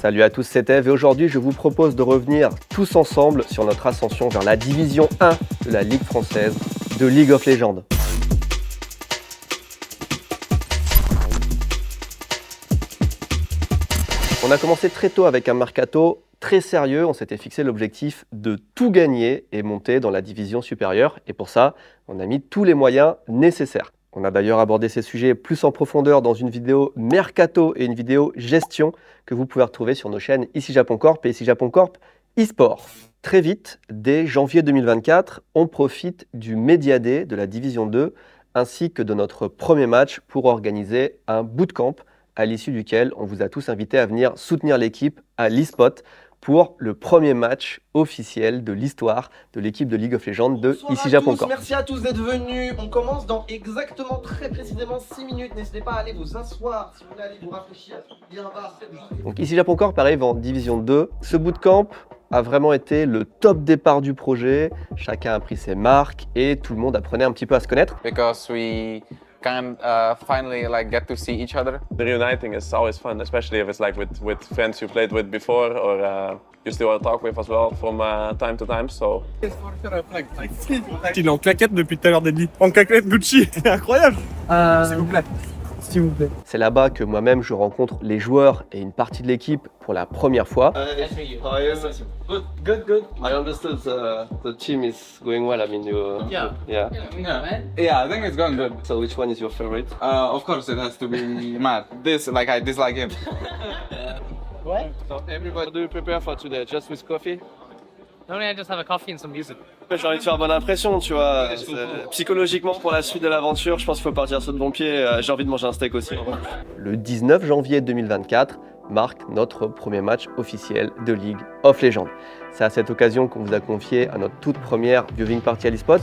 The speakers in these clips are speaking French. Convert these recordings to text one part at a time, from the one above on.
Salut à tous, c'est Eve et aujourd'hui je vous propose de revenir tous ensemble sur notre ascension vers la division 1 de la Ligue française de League of Legends. On a commencé très tôt avec un mercato très sérieux, on s'était fixé l'objectif de tout gagner et monter dans la division supérieure et pour ça on a mis tous les moyens nécessaires. On a d'ailleurs abordé ces sujets plus en profondeur dans une vidéo mercato et une vidéo gestion que vous pouvez retrouver sur nos chaînes Ici Japon Corp et Ici Japon Corp eSport. Très vite, dès janvier 2024, on profite du Media Day de la Division 2 ainsi que de notre premier match pour organiser un bootcamp à l'issue duquel on vous a tous invités à venir soutenir l'équipe à l'eSpot pour le premier match officiel de l'histoire de l'équipe de League of Legends de Ici Japon Corp. Merci à tous d'être venus. On commence dans exactement très précisément 6 minutes. N'hésitez pas à aller vous asseoir si vous voulez aller vous rafraîchir. Bien bas. Donc Ici Japon Corp arrive en Division 2. Ce bootcamp a vraiment été le top départ du projet. Chacun a pris ses marques et tout le monde apprenait un petit peu à se connaître. Because we can finally get to see each other. The reuniting is always fun, especially if it's with friends you played with before or you still talk with as well from time to time. So. Il est en claquette depuis tout à l'heure, Deadly. En claquette Gucci, c'est incroyable. S'il vous plaît. S'il vous plaît. C'est là-bas que moi-même je rencontre les joueurs et une partie de l'équipe pour la première fois. Good. I understood the team is going well. I mean, Yeah, I think it's going good. So which one is your favorite? Of course, it has to be Matt. I dislike him. So everybody, do you prepare for today? Just with coffee? Normally I just have a coffee and some music. J'ai envie de faire bonne impression, tu vois. Psychologiquement, pour la suite de l'aventure, je pense qu'il faut partir sur de bons pieds. J'ai envie de manger un steak aussi. Le 19 janvier 2024 marque notre premier match officiel de League of Legends. C'est à cette occasion qu'on vous a confié à notre toute première viewing party à l'eSpot.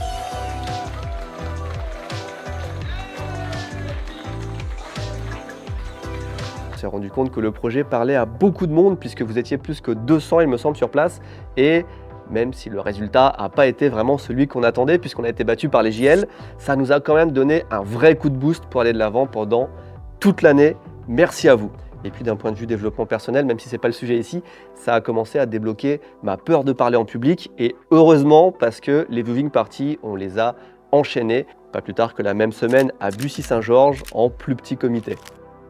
On s'est rendu compte que le projet parlait à beaucoup de monde puisque vous étiez plus que 200 il me semble sur place et même si le résultat n'a pas été vraiment celui qu'on attendait puisqu'on a été battu par les JL, ça nous a quand même donné un vrai coup de boost pour aller de l'avant pendant toute l'année. Merci à vous. Et puis d'un point de vue développement personnel, même si ce n'est pas le sujet ici, ça a commencé à débloquer ma peur de parler en public et heureusement parce que les viewing parties, on les a enchaînées pas plus tard que la même semaine à Bussy-Saint-Georges en plus petit comité.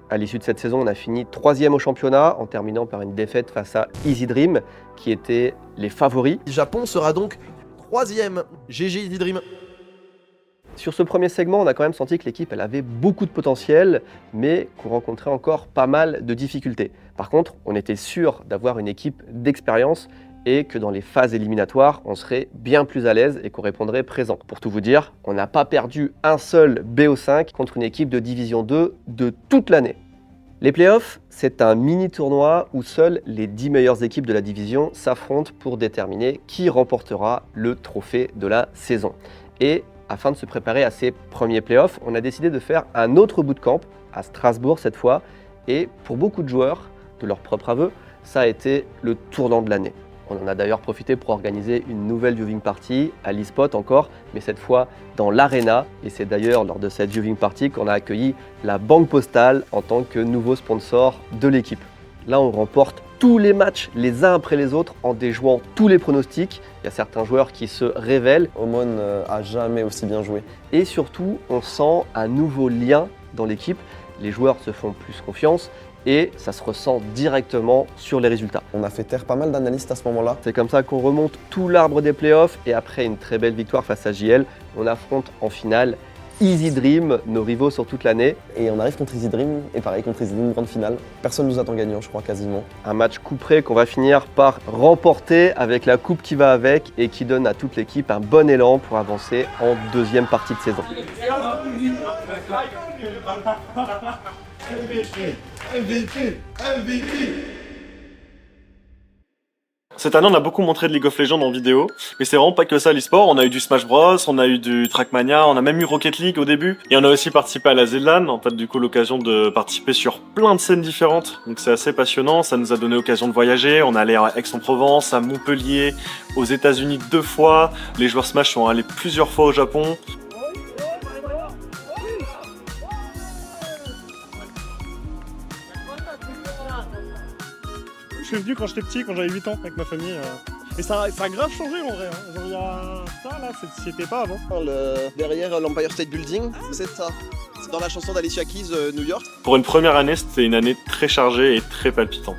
À l'issue de cette saison, on a fini 3e au championnat en terminant par une défaite face à Easy Dream qui étaient les favoris. Japon sera donc 3e. GG Easy Dream. Sur ce premier segment, on a quand même senti que l'équipe elle avait beaucoup de potentiel, mais qu'on rencontrait encore pas mal de difficultés. Par contre, on était sûr d'avoir une équipe d'expérience et que dans les phases éliminatoires, on serait bien plus à l'aise et qu'on répondrait présent. Pour tout vous dire, on n'a pas perdu un seul BO5 contre une équipe de Division 2 de toute l'année. Les playoffs, c'est un mini-tournoi où seules les 10 meilleures équipes de la division s'affrontent pour déterminer qui remportera le trophée de la saison. Et afin de se préparer à ces premiers playoffs, on a décidé de faire un autre bootcamp à Strasbourg cette fois. Et pour beaucoup de joueurs, de leur propre aveu, ça a été le tournant de l'année. On en a d'ailleurs profité pour organiser une nouvelle viewing party à l'eSpot encore, mais cette fois dans l'Arena. Et c'est d'ailleurs lors de cette viewing party qu'on a accueilli la Banque Postale en tant que nouveau sponsor de l'équipe. Là, on remporte tous les matchs les uns après les autres en déjouant tous les pronostics. Il y a certains joueurs qui se révèlent. Omon a jamais aussi bien joué. Et surtout, on sent un nouveau lien dans l'équipe. Les joueurs se font plus confiance. Et ça se ressent directement sur les résultats. On a fait taire pas mal d'analystes à ce moment-là. C'est comme ça qu'on remonte tout l'arbre des playoffs et après une très belle victoire face à JL, on affronte en finale Easy Dream, nos rivaux sur toute l'année. Et on arrive contre Easy Dream, et pareil contre Easy Dream, grande finale. Personne ne nous attend gagnant, je crois, quasiment. Un match couperé qu'on va finir par remporter avec la coupe qui va avec et qui donne à toute l'équipe un bon élan pour avancer en deuxième partie de saison. Cette année, on a beaucoup montré de League of Legends en vidéo, mais c'est vraiment pas que ça l'e-sport. On a eu du Smash Bros, on a eu du Trackmania, on a même eu Rocket League au début. Et on a aussi participé à la ZLAN, en fait, du coup, l'occasion de participer sur plein de scènes différentes. Donc c'est assez passionnant, ça nous a donné l'occasion de voyager. On est allé à Aix-en-Provence, à Montpellier, aux États-Unis 2 fois. Les joueurs Smash sont allés plusieurs fois au Japon. Je suis venu quand j'étais petit, quand j'avais 8 ans, avec ma famille. Et ça a grave changé en vrai. Genre, il y a ça là, c'était pas avant. Derrière l'Empire State Building, c'est ça. C'est dans la chanson d'Alicia Keys, New York. Pour une première année, c'était une année très chargée et très palpitante.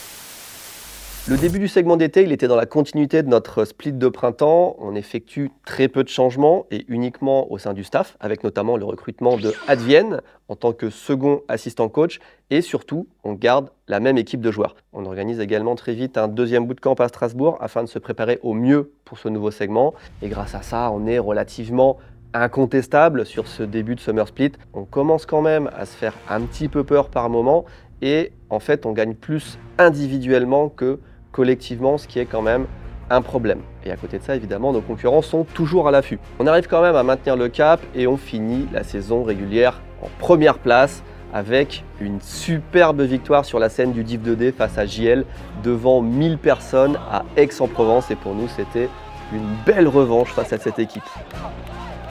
Le début du segment d'été, il était dans la continuité de notre split de printemps. On effectue très peu de changements et uniquement au sein du staff, avec notamment le recrutement de Advienne en tant que second assistant coach. Et surtout, on garde la même équipe de joueurs. On organise également très vite un deuxième bootcamp à Strasbourg afin de se préparer au mieux pour ce nouveau segment. Et grâce à ça, on est relativement incontestable sur ce début de Summer Split. On commence quand même à se faire un petit peu peur par moment et en fait, on gagne plus individuellement que collectivement, ce qui est quand même un problème. Et à côté de ça, évidemment, nos concurrents sont toujours à l'affût. On arrive quand même à maintenir le cap et on finit la saison régulière en première place avec une superbe victoire sur la scène du Div 2D face à JL devant 1000 personnes à Aix-en-Provence. Et pour nous, c'était une belle revanche face à cette équipe.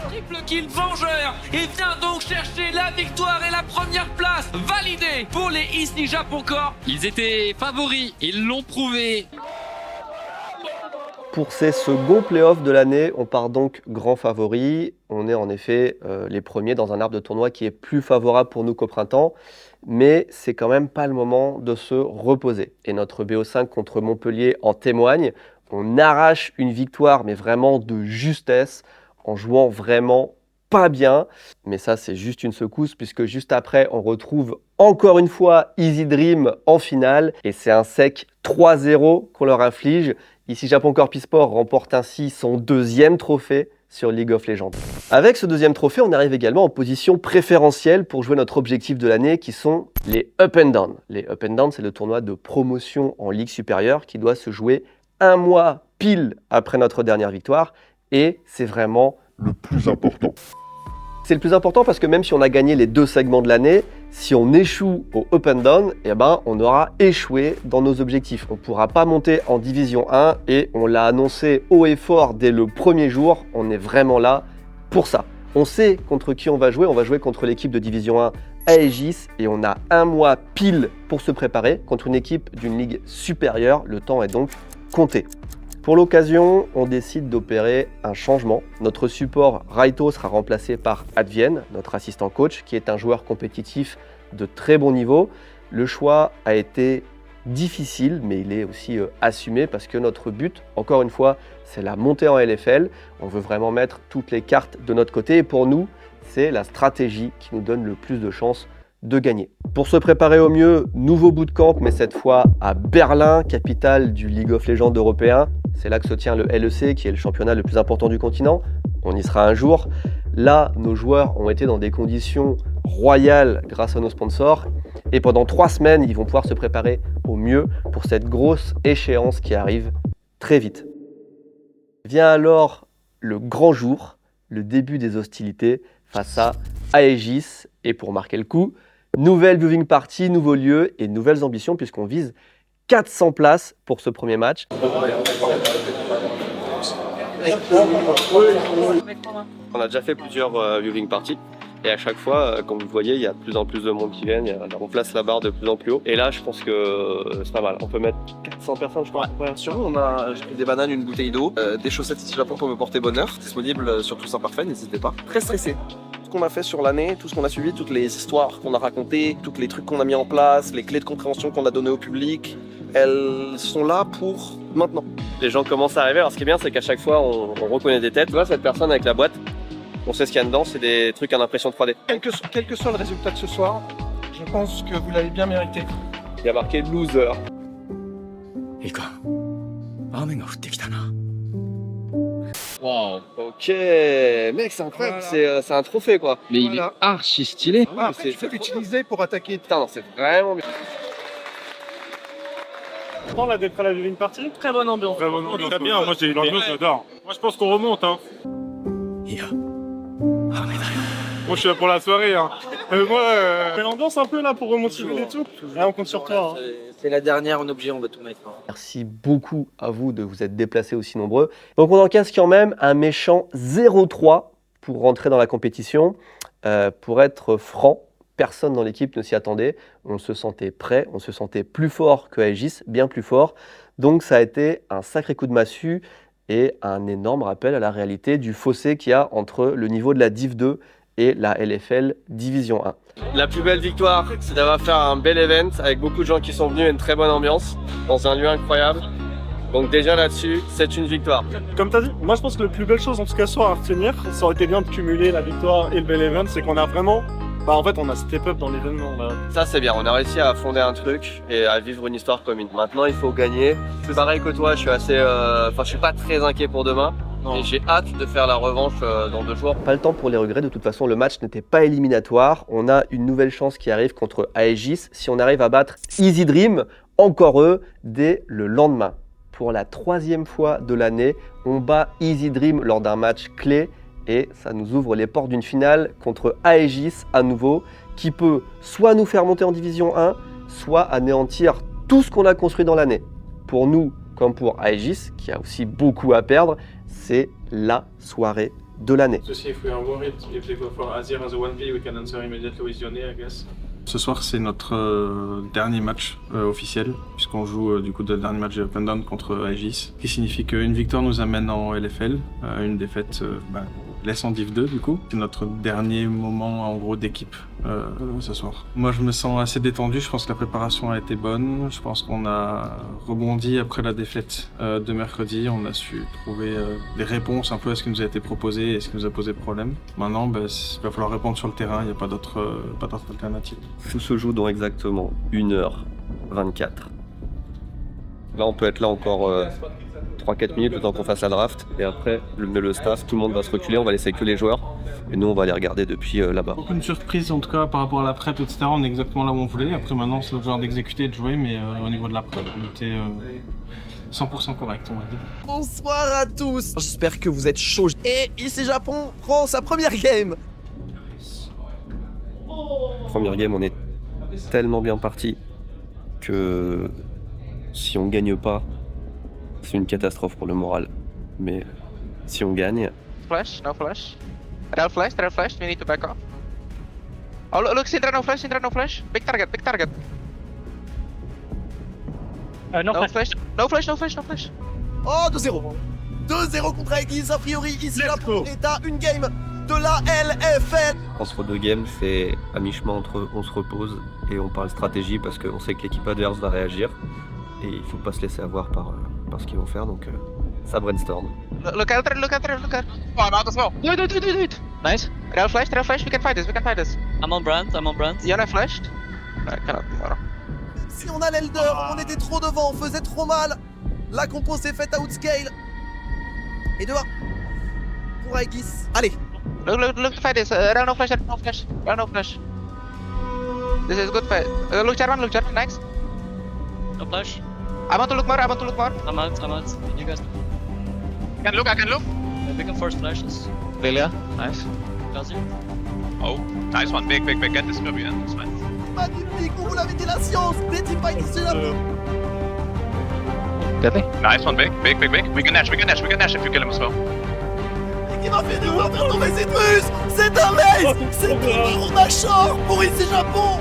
Triple kill vengeur et vient donc chercher la victoire et la première place validée pour les East Japon Corps. Ils étaient favoris, ils l'ont prouvé. Pour ces seconds playoffs de l'année, on part donc grand favori. On est en effet les premiers dans un arbre de tournoi qui est plus favorable pour nous qu'au printemps. Mais c'est quand même pas le moment de se reposer. Et notre BO5 contre Montpellier en témoigne. On arrache une victoire, mais vraiment de justesse, en jouant vraiment pas bien. Mais ça, c'est juste une secousse, puisque juste après, on retrouve encore une fois Easy Dream en finale. Et c'est un sec 3-0 qu'on leur inflige. Ici, Japon Corp eSport remporte ainsi son deuxième trophée sur League of Legends. Avec ce deuxième trophée, on arrive également en position préférentielle pour jouer notre objectif de l'année, qui sont les Up and Down. Les Up and Down, c'est le tournoi de promotion en Ligue supérieure qui doit se jouer un mois pile après notre dernière victoire. Et c'est vraiment le plus important. C'est le plus important parce que même si on a gagné les deux segments de l'année, si on échoue au Up and Down, eh ben, on aura échoué dans nos objectifs. On ne pourra pas monter en Division 1 et on l'a annoncé haut et fort dès le premier jour. On est vraiment là pour ça. On sait contre qui on va jouer contre l'équipe de Division 1 Aegis et on a un mois pile pour se préparer contre une équipe d'une ligue supérieure. Le temps est donc compté. Pour l'occasion, on décide d'opérer un changement. Notre support Raito sera remplacé par Advienne, notre assistant coach, qui est un joueur compétitif de très bon niveau. Le choix a été difficile, mais il est aussi assumé parce que notre but, encore une fois, c'est la montée en LFL. On veut vraiment mettre toutes les cartes de notre côté et pour nous, c'est la stratégie qui nous donne le plus de chances de gagner. Pour se préparer au mieux, nouveau bootcamp, mais cette fois à Berlin, capitale du League of Legends européen. C'est là que se tient le LEC, qui est le championnat le plus important du continent. On y sera un jour. Là, nos joueurs ont été dans des conditions royales grâce à nos sponsors. Et pendant 3 semaines, ils vont pouvoir se préparer au mieux pour cette grosse échéance qui arrive très vite. Vient alors le grand jour, le début des hostilités face à Aegis. Et pour marquer le coup, nouvelle viewing party, nouveau lieu et nouvelles ambitions puisqu'on vise 400 places pour ce premier match. On a déjà fait plusieurs viewing parties et à chaque fois, comme vous voyez, il y a de plus en plus de monde qui viennent, on place la barre de plus en plus haut. Et là, je pense que c'est pas mal. On peut mettre 400 personnes, je crois. Ouais, sur nous, on a j'ai pris des bananes, une bouteille d'eau, des chaussettes ici Japon pour me porter bonheur. Disponible sur Toussaint Parfait, n'hésitez pas. Très stressé. Tout ce qu'on a fait sur l'année, tout ce qu'on a suivi, toutes les histoires qu'on a racontées, tous les trucs qu'on a mis en place, les clés de compréhension qu'on a données au public, elles sont là pour maintenant. Les gens commencent à arriver. Alors ce qui est bien, c'est qu'à chaque fois, on reconnaît des têtes. Tu vois, cette personne avec la boîte, on sait ce qu'il y a dedans, c'est des trucs en impression 3D. Quel que soit le résultat de ce soir, je pense que vous l'avez bien mérité. Il y a marqué loser. Wow. Ok, mec, c'est incroyable, Voilà. c'est un trophée quoi. Mais il est archi stylé. Ouais, après, tu peux l'utiliser pour attaquer. Putain, non, c'est vraiment bien. Content là d'être à la viewing party. Très bonne ambiance. Très bien, moi j'ai l'ambiance, j'adore. Moi je pense qu'on remonte. Hein. Moi je suis là pour la soirée. Hein. Fais l'ambiance un peu là pour remotiver et tout. Là on compte sur toi. Hein. C'est la dernière, on est obligé, on va tout mettre. Merci beaucoup à vous de vous être déplacés aussi nombreux. Donc on encaisse quand même un méchant 0-3 pour rentrer dans la compétition. Pour être franc, personne dans l'équipe ne s'y attendait. On se sentait prêt, on se sentait plus fort que Aegis, bien plus fort. Donc ça a été un sacré coup de massue et un énorme rappel à la réalité du fossé qu'il y a entre le niveau de la Div 2 et la LFL Division 1. La plus belle victoire, c'est d'avoir fait un bel event avec beaucoup de gens qui sont venus et une très bonne ambiance dans un lieu incroyable. Donc déjà là-dessus, c'est une victoire. Comme t'as dit, moi je pense que la plus belle chose en tout cas soit à retenir, ça aurait été bien de cumuler la victoire et le bel event, c'est qu'on a vraiment, en fait on a step up dans l'événement là. Ça c'est bien, on a réussi à fonder un truc et à vivre une histoire commune. Maintenant il faut gagner. C'est pareil que toi, je suis assez, je suis pas très inquiet pour demain. Et j'ai hâte de faire la revanche dans 2 jours. Pas le temps pour les regrets, de toute façon le match n'était pas éliminatoire. On a une nouvelle chance qui arrive contre Aegis si on arrive à battre Easy Dream, encore eux, dès le lendemain. Pour la 3e fois de l'année, on bat Easy Dream lors d'un match clé et ça nous ouvre les portes d'une finale contre Aegis à nouveau qui peut soit nous faire monter en Division 1, soit anéantir tout ce qu'on a construit dans l'année. Pour nous, comme pour Aegis, qui a aussi beaucoup à perdre, c'est la soirée de l'année. Ce soir, c'est notre dernier match officiel, puisqu'on joue du coup le dernier match de Up and Down contre Aegis, qui signifie qu'une victoire nous amène en LFL, une défaite laisse en Div 2 du coup. C'est notre dernier moment en gros d'équipe ce soir. Moi je me sens assez détendu, je pense que la préparation a été bonne, je pense qu'on a rebondi après la défaite de mercredi, on a su trouver des réponses un peu à ce qui nous a été proposé et ce qui nous a posé problème. Maintenant il va falloir répondre sur le terrain, il n'y a pas d'autre alternative. Tout se joue dans exactement 1h24. Là on peut être là encore 3-4 minutes le temps qu'on fasse la draft et après le staff, tout le monde va se reculer, on va laisser que les joueurs et nous on va les regarder depuis là-bas. Aucune surprise en tout cas par rapport à la prep etc, on est exactement là où on voulait, après maintenant c'est le genre d'exécuter et de jouer mais au niveau de la prep on était 100% correct on va dire. Bonsoir à tous, j'espère que vous êtes chauds et ici Japon prend sa première game. Première game on est tellement bien parti que si on gagne pas c'est une catastrophe pour le moral, mais si on gagne... Flash, no flash. Real flash, we need to back off. Oh look, Syndra no flash. Big target. No flash. No flash. Oh, 2-0. 2-0 contre Aegis, a priori, ici Japon est à une game de la LFL. Entre 2 games, c'est à mi-chemin entre on se repose et on parle stratégie parce qu'on sait que l'équipe adverse va réagir et il faut pas se laisser avoir par ce qu'ils vont faire, donc ça brainstorm. Look out. Oh, I'm out as well. Do it. Nice. Real flash, we can fight this. I'm on brand. Yana flashed. I cannot. Si on a l'Elder, on était trop devant, on faisait trop mal. La compo s'est faite outscale. Et 2-1 pour Aegis. Allez. Look to fight this. Real no flash. This is good fight. Look Jarvan, next. No flash. I want to look more. I'm out. You guys. I can look. We can force flashes. Lilia, nice. Does it? Oh, nice one. Big. Get this movie in. It's fine. Magnifique, on vous l'avait dit la science. Betty Fight ici Japon. Deadly. Nice one. Big. We can dash if you kill him as well. Et qui va finir par faire tomber Citrus. C'est un maze. C'est un baron Nashor pour ici Japon.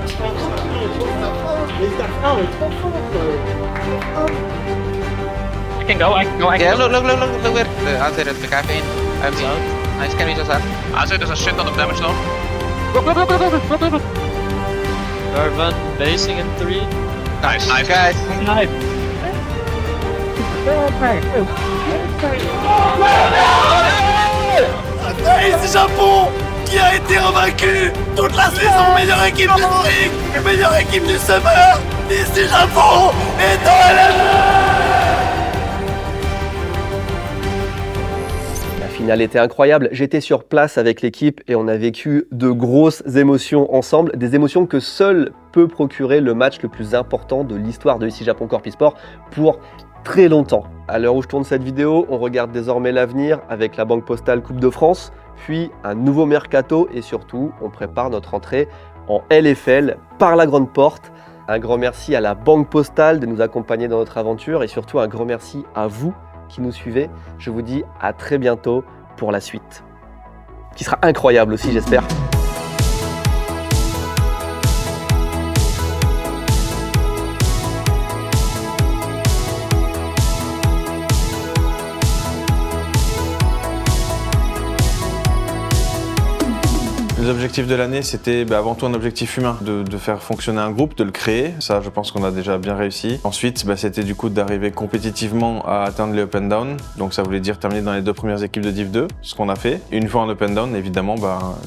I can go. Yeah, look where the Azir is, the caffeine. I'm out. Nice, can we just have? Azir does a shit ton of damage though. Go. Jarvan basing in 3. Nice. Guys. Nice. Ici Japon qui a été revaincu toute la saison, meilleure équipe du Spring, meilleure équipe du Summer. Ici Japon est dans La finale était incroyable, j'étais sur place avec l'équipe et on a vécu de grosses émotions ensemble, des émotions que seul peut procurer le match le plus important de l'histoire de ici Japon Corp Esport pour très longtemps. À l'heure où je tourne cette vidéo, on regarde désormais l'avenir avec la Banque Postale Coupe de France, puis un nouveau mercato et surtout, on prépare notre entrée en LFL par la grande porte. Un grand merci à la Banque Postale de nous accompagner dans notre aventure et surtout un grand merci à vous qui nous suivez. Je vous dis à très bientôt pour la suite, qui sera incroyable aussi j'espère. Les objectifs de l'année, c'était avant tout un objectif humain, de faire fonctionner un groupe, de le créer. Ça, je pense qu'on a déjà bien réussi. Ensuite, c'était du coup d'arriver compétitivement à atteindre les up and down. Donc ça voulait dire terminer dans les 2 premières équipes de Div 2, ce qu'on a fait. Une fois en up and down, évidemment,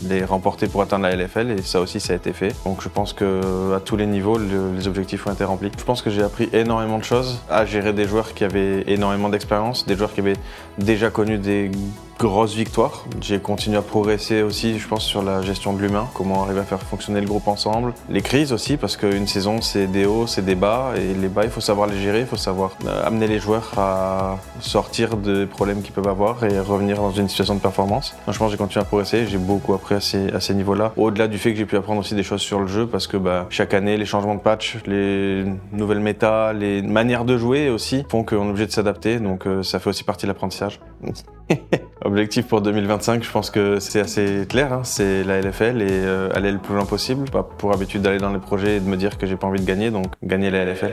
les remporter pour atteindre la LFL, et ça aussi, ça a été fait. Donc je pense que à tous les niveaux, les objectifs ont été remplis. Je pense que j'ai appris énormément de choses à gérer des joueurs qui avaient énormément d'expérience, des joueurs qui avaient déjà connu des grosses victoires. J'ai continué à progresser aussi, je pense, sur la gestion de l'humain, comment arriver à faire fonctionner le groupe ensemble. Les crises aussi, parce qu'une saison, c'est des hauts, c'est des bas, et les bas, il faut savoir les gérer, il faut savoir amener les joueurs à sortir des problèmes qu'ils peuvent avoir et revenir dans une situation de performance. Donc, je pense que j'ai continué à progresser, j'ai beaucoup appris à ces niveaux-là. Au-delà du fait que j'ai pu apprendre aussi des choses sur le jeu, parce que chaque année, les changements de patch, les nouvelles méta, les manières de jouer aussi font qu'on est obligé de s'adapter, donc ça fait aussi partie de l'apprentissage. Objectif pour 2025, je pense que c'est assez clair, hein. C'est la LFL et aller le plus loin possible. Pas pour habitude d'aller dans les projets et de me dire que j'ai pas envie de gagner, donc gagner la LFL.